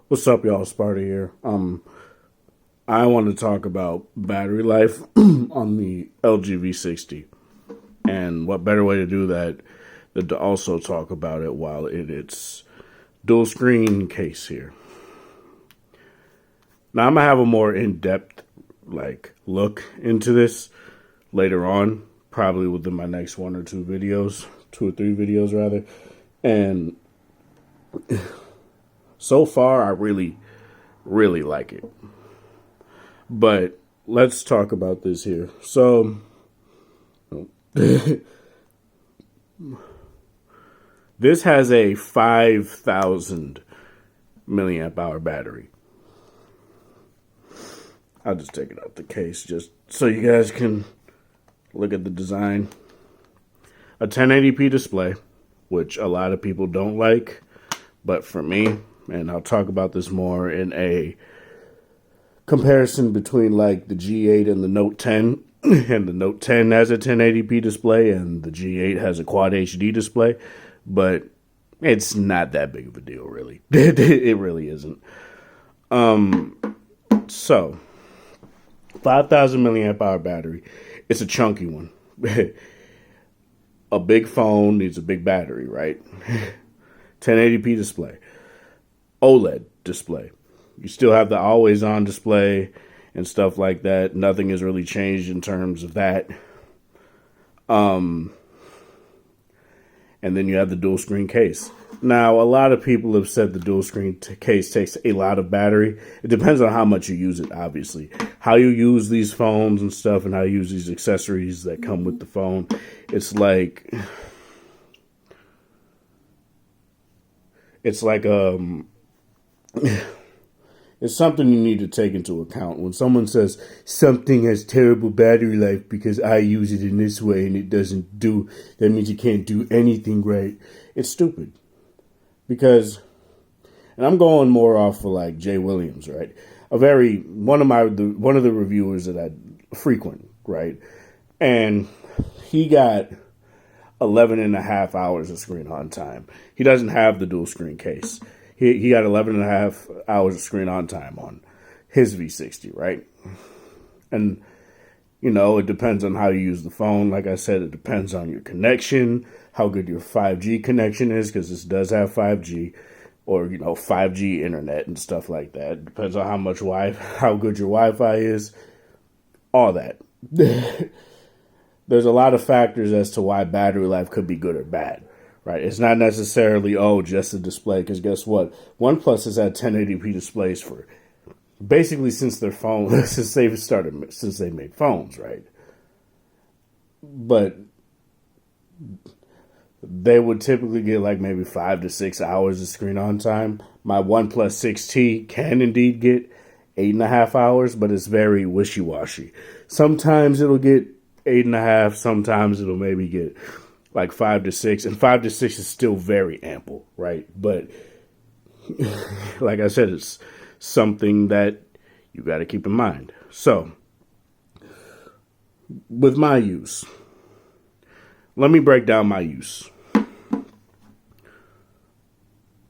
What's up, y'all? Sparta here. I want to talk about battery life on the LG V60, and what better way to do that than to also talk about it while in its dual screen case here. Now I'm gonna have a more in-depth look into this later on, probably within my next two or three videos rather, and so far I really like it. But let's talk about this here. So, this has a 5,000 milliamp hour battery. I'll just take it out the case just so you guys can look at the design. A 1080p display, which a lot of people don't like, but for me, and I'll talk about this more in a comparison between like the G8 and the Note 10, and the Note 10 has a 1080p display and the G8 has a Quad HD display, but it's not that big of a deal, really. It really isn't. So 5,000 milliamp hour battery. It's a chunky one. A big phone needs a big battery, right? 1080p display. OLED display. You still have the always on display and stuff like that. Nothing has really changed in terms of that. And then you have the dual screen case. Now, a lot of people have said the dual screen case takes a lot of battery. It depends on how much you use it, obviously. How you use these phones and stuff, and how you use these accessories that come with the phone. It's like it's something you need to take into account. When someone says something has terrible battery life because I use it in this way and it doesn't do, that means it can't do anything right. It's stupid. Because, and I'm going more off of like Jay Williams, right? One of the reviewers that I frequent, right? And he got 11 and a half hours of screen on time. He doesn't have the dual screen case. He got 11 and a half hours of screen on time on his V60, right? And, you know, it depends on how you use the phone. Like I said, it depends on your connection, how good your 5G connection is, because this does have 5G, or, you know, 5G internet and stuff like that. It depends on how good your Wi-Fi is, all that. There's a lot of factors as to why battery life could be good or bad. Right, it's not necessarily just a display, because guess what? OnePlus has had 1080p displays for basically since their phone since they made phones, right? But they would typically get like maybe 5 to 6 hours of screen on time. My OnePlus 6T can indeed get 8.5 hours, but it's very wishy-washy. Sometimes it'll get 8.5, sometimes it'll maybe get like 5 to 6, and 5 to 6 is still very ample, right? But like I said, it's something that you got to keep in mind. So, with my use, let me break down my use,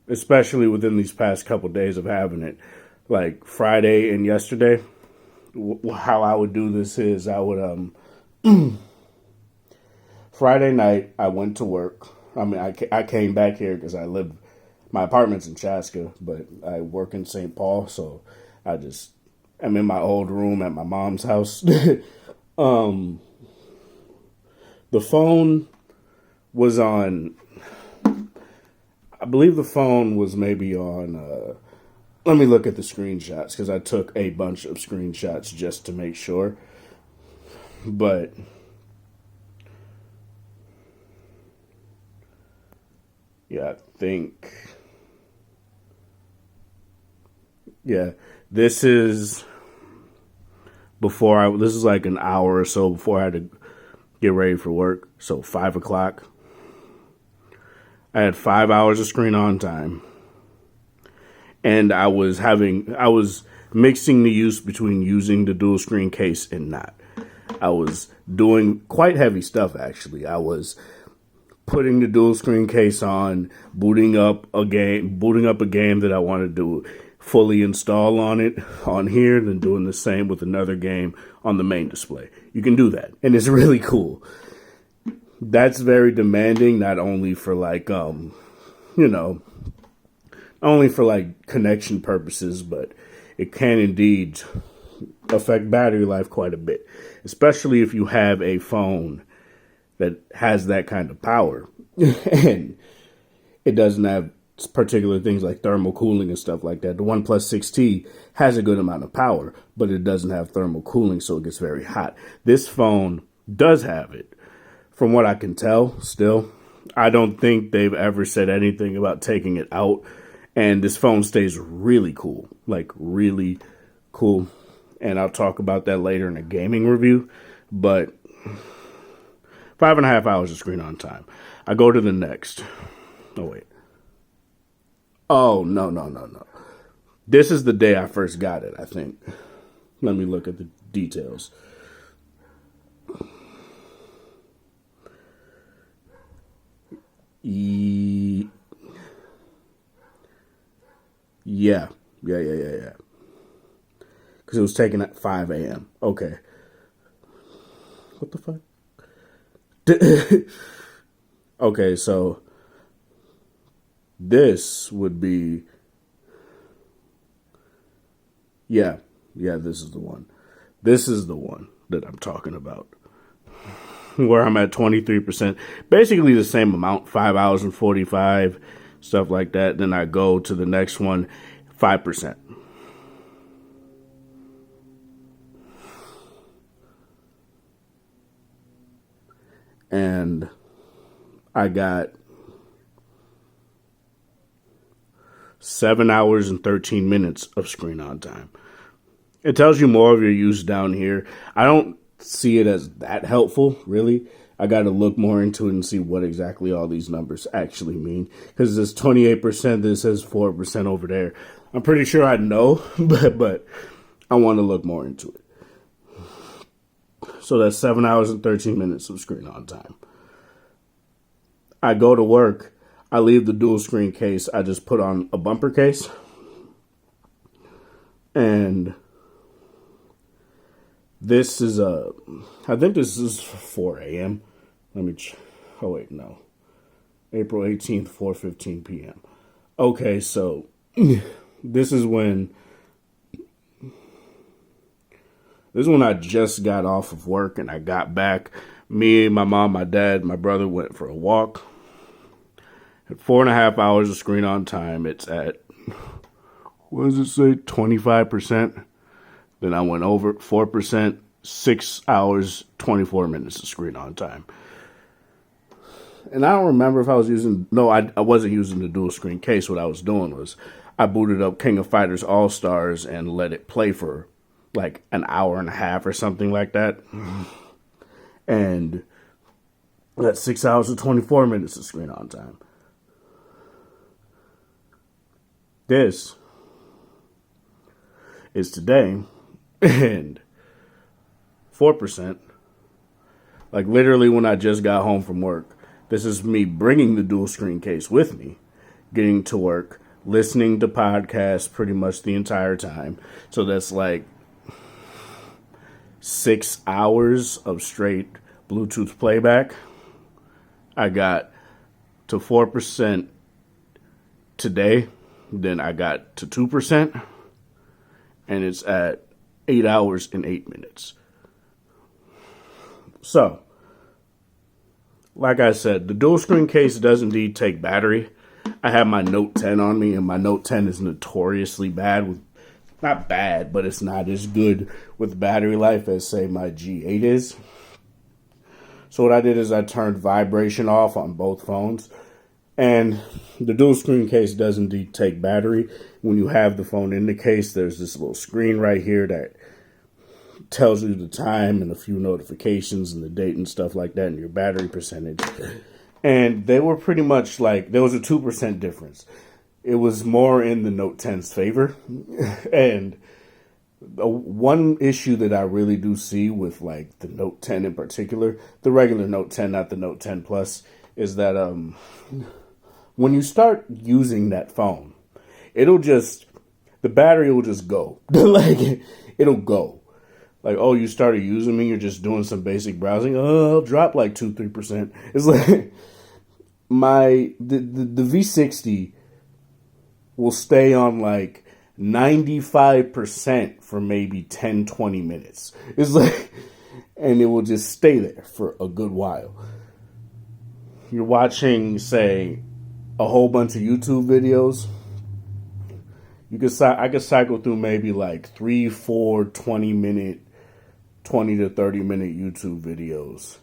especially within these past couple days of having it, like Friday and yesterday. How I would do this is I would Friday night, I went to work. I mean, I came back here because my apartment's in Chaska, but I work in St. Paul, so I'm in my old room at my mom's house. The phone was on, I believe the phone was maybe on, let me look at the screenshots, because I took a bunch of screenshots just to make sure. But yeah, this is this is like an hour or so before I had to get ready for work. So 5 o'clock. I had 5 hours of screen on time. And I was mixing the use between using the dual screen case and not. I was doing quite heavy stuff, actually. I was putting the dual screen case on, booting up a game that I wanted to do, fully install on here, then doing the same with another game on the main display. You can do that, and it's really cool. That's very demanding, not only for only for like connection purposes, but it can indeed affect battery life quite a bit, especially if you have a phone that has that kind of power and it doesn't have particular things like thermal cooling and stuff like that. The OnePlus 6T has a good amount of power, but it doesn't have thermal cooling, so it gets very hot. This phone does have it. From what I can tell, still, I don't think they've ever said anything about taking it out, and this phone stays really cool, like really cool, and I'll talk about that later in a gaming review, but 5.5 hours of screen on time. I go to the next. Oh, wait. Oh, no. This is the day I first got it, I think. Let me look at the details. Yeah. Because it was taken at 5 a.m. Okay. What the fuck? Okay, so this would be, yeah, this is the one. This is the one that I'm talking about, where I'm at 23%, basically the same amount, 5 hours and 45, stuff like that. Then I go to the next one, 5%. And I got 7 hours and 13 minutes of screen on time. It tells you more of your use down here. I don't see it as that helpful, really. I got to look more into it and see what exactly all these numbers actually mean. Because there's 28%, this says 4% over there. I'm pretty sure I know, but I want to look more into it. So that's 7 hours and 13 minutes of screen on time. I go to work. I leave the dual screen case. I just put on a bumper case. And this is I think this is 4 a.m. Oh, wait, no. April 18th, 4:15 p.m. Okay, so this is when I just got off of work and I got back. Me, my mom, my dad, my brother went for a walk. At 4.5 hours of screen on time, it's at, what does it say, 25%? Then I went over 4%, 6 hours, 24 minutes of screen on time. And I don't remember if I was using, no, I wasn't using the dual screen case. What I was doing was I booted up King of Fighters All-Stars and let it play for like an hour and a half or something like that. And that's 6 hours and 24 minutes of screen on time. This is today, and 4%, like literally when I just got home from work. This is me bringing the dual screen case with me, getting to work, listening to podcasts pretty much the entire time. So that's like 6 hours of straight Bluetooth playback. I got to 4% today. Then I got to 2%. And it's at 8 hours and 8 minutes. So, like I said, the dual screen case does indeed take battery. I have my Note 10 on me, and my Note 10 is notoriously bad with, not bad, but it's not as good with battery life as, say, my G8 is. So what I did is I turned vibration off on both phones. And the dual screen case does indeed take battery. When you have the phone in the case, there's this little screen right here that tells you the time and a few notifications and the date and stuff like that and your battery percentage. And they were pretty much like, there was a 2% difference. It was more in the Note 10's favor. And one issue that I really do see with like the Note 10 in particular, the regular Note 10, not the Note 10 Plus, is that when you start using that phone, it'll just the battery will just go. Like, it'll go. Like, oh, you started using me, you're just doing some basic browsing. Oh, I'll drop like 2-3%. It's like the V60 will stay on like 95% for maybe 10-20 minutes. It's like, and it will just stay there for a good while. You're watching, say, a whole bunch of YouTube videos. I could cycle through maybe like 3-4 20 to 30 minute YouTube videos,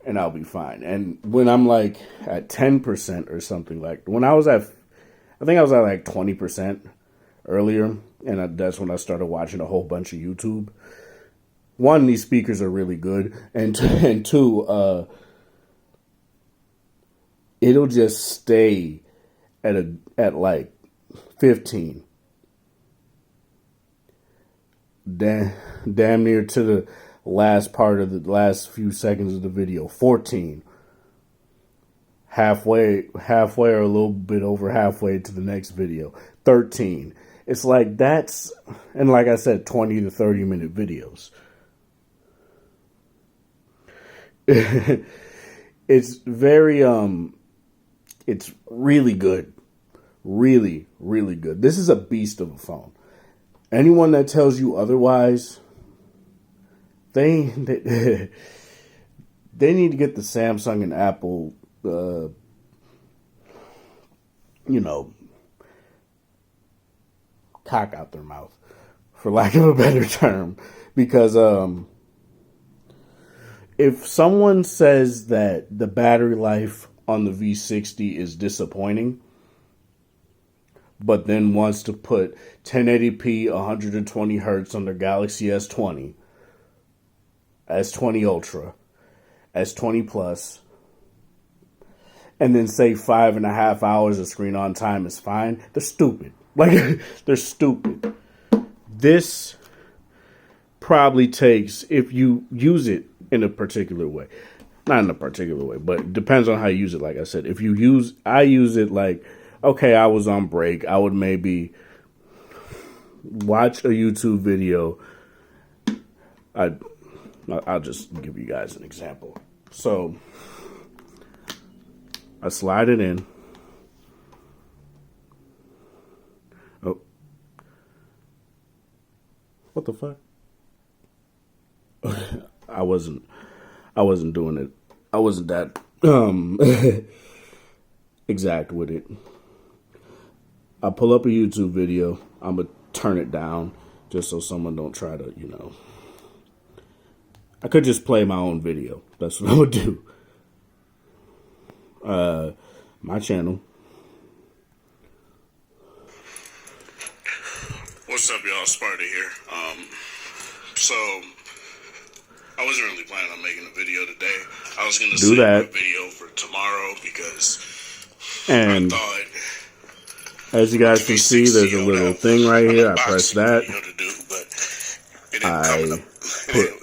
and I'll be fine. And when I'm like at 10% or something, like when I think I was at like 20% earlier, and that's when I started watching a whole bunch of YouTube. One, these speakers are really good, and two, it'll just stay at like 15. Damn near to the last part of the last few seconds of the video. 14. Halfway or a little bit over halfway to the next video. 13. It's like that's, and like I said, 20 to 30 minute videos. It's very, it's really good. Really, really good. This is a beast of a phone. Anyone that tells you otherwise, they need to get the Samsung and Apple, cock out their mouth, for lack of a better term. Because if someone says that the battery life on the V60 is disappointing, but then wants to put 1080p 120 hertz on their Galaxy S20, S20 Ultra, S20 Plus, and then say 5.5 hours of screen on time is fine, they're stupid. Like, they're stupid. This probably takes, if you use it in a particular way, not in a particular way, but it depends on how you use it. Like I said, I use it like, okay, I was on break, I would maybe watch a YouTube video. I'll just give you guys an example. So I slide it in. Oh, what the fuck? I wasn't doing it. I wasn't that exact with it. I pull up a YouTube video. I'm gonna turn it down just so someone don't try to, I could just play my own video. That's what I would do. My channel. What's up, y'all? Sparta here. So I wasn't really planning on making a video today. I was gonna save a video for tomorrow because and I thought, as you guys can see, there's a little thing right here. I press that.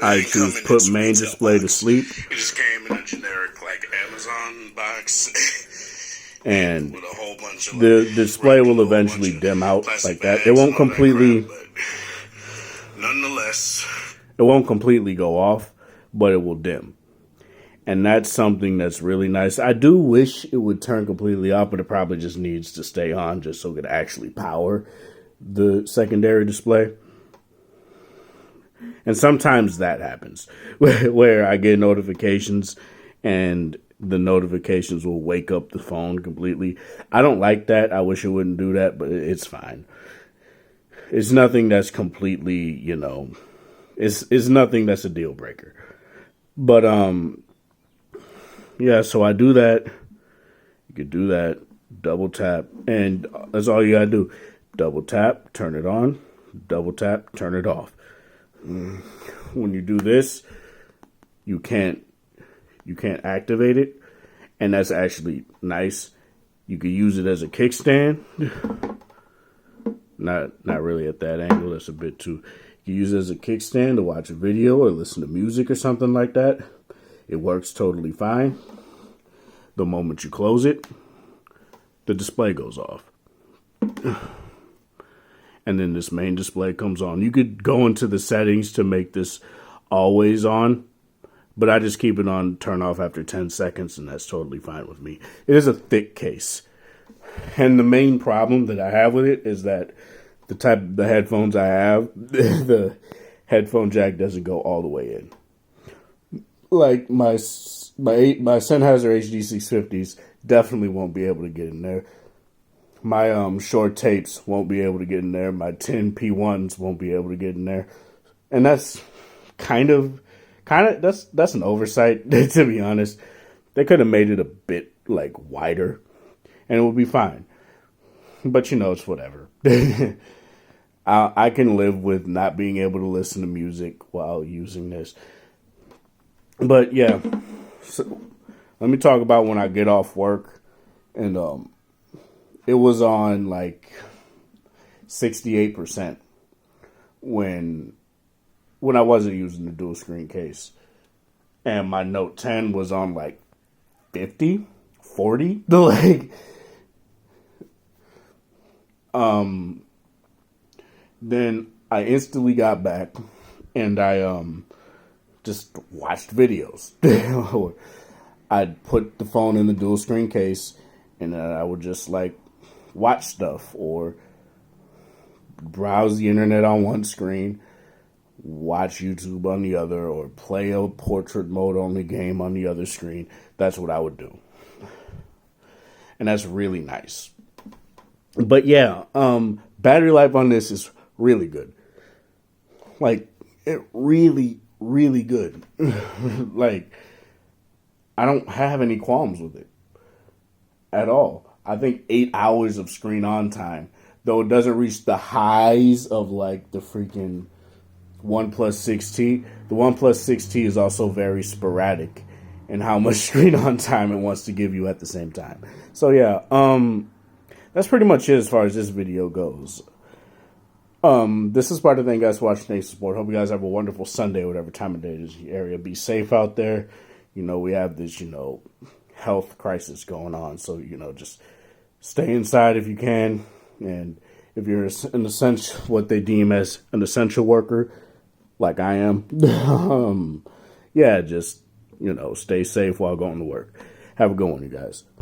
I choose put main display to sleep. It just came in a generic like Amazon box. And with a whole bunch of the display will eventually dim out like that. It won't completely, nonetheless, it won't completely go off, but it will dim. And that's something that's really nice. I do wish it would turn completely off, but it probably just needs to stay on just so it could actually power the secondary display. And sometimes that happens where I get notifications and the notifications will wake up the phone completely. I don't like that. I wish it wouldn't do that, but it's fine. It's nothing that's completely, it's nothing that's a deal breaker. But, yeah, so I do that. You could do that, double tap, and that's all you gotta do. Double tap, turn it on, double tap, turn it off. When you do this, you can't activate it, and that's actually nice. You could use it as a kickstand. Not really at that angle. That's a bit too. You can use it as a kickstand to watch a video or listen to music or something like that. It works totally fine. The moment you close it, the display goes off. and then this main display comes on. You could go into the settings to make this always on, but I just keep it on turn off after 10 seconds, and that's totally fine with me. It is a thick case. And the main problem that I have with it is that the headphones I have, the headphone jack doesn't go all the way in. Like my Sennheiser HD 650s definitely won't be able to get in there. My short tapes won't be able to get in there. My 10 P1s won't be able to get in there. And that's kind of that's an oversight, to be honest. They could have made it a bit like wider and it would be fine. But it's whatever. I can live with not being able to listen to music while using this. But yeah, so let me talk about when I get off work, and it was on like 68% when I wasn't using the dual screen case, and my Note 10 was on like 50, 40, then I instantly got back and I just watched videos. I'd put the phone in the dual screen case and I would just like watch stuff or browse the internet on one screen, watch YouTube on the other, or play a portrait mode only game on the other screen. That's what I would do. And that's really nice. But yeah, battery life on this is really good. Like, it really, really good. Like, I don't have any qualms with it at all. I think 8 hours of screen on time, though it doesn't reach the highs of like the freaking OnePlus 6T. The OnePlus 6T is also very sporadic in how much screen on time it wants to give you at the same time. So yeah, that's pretty much it as far as this video goes. This is Sparta. Thank you guys for watching. Thanks for support. Hope you guys have a wonderful Sunday, whatever time of day it is in your area. Be safe out there. We have this, health crisis going on. So, just stay inside if you can. And if you're in a sense what they deem as an essential worker, like I am, yeah, just, stay safe while going to work. Have a good one, you guys.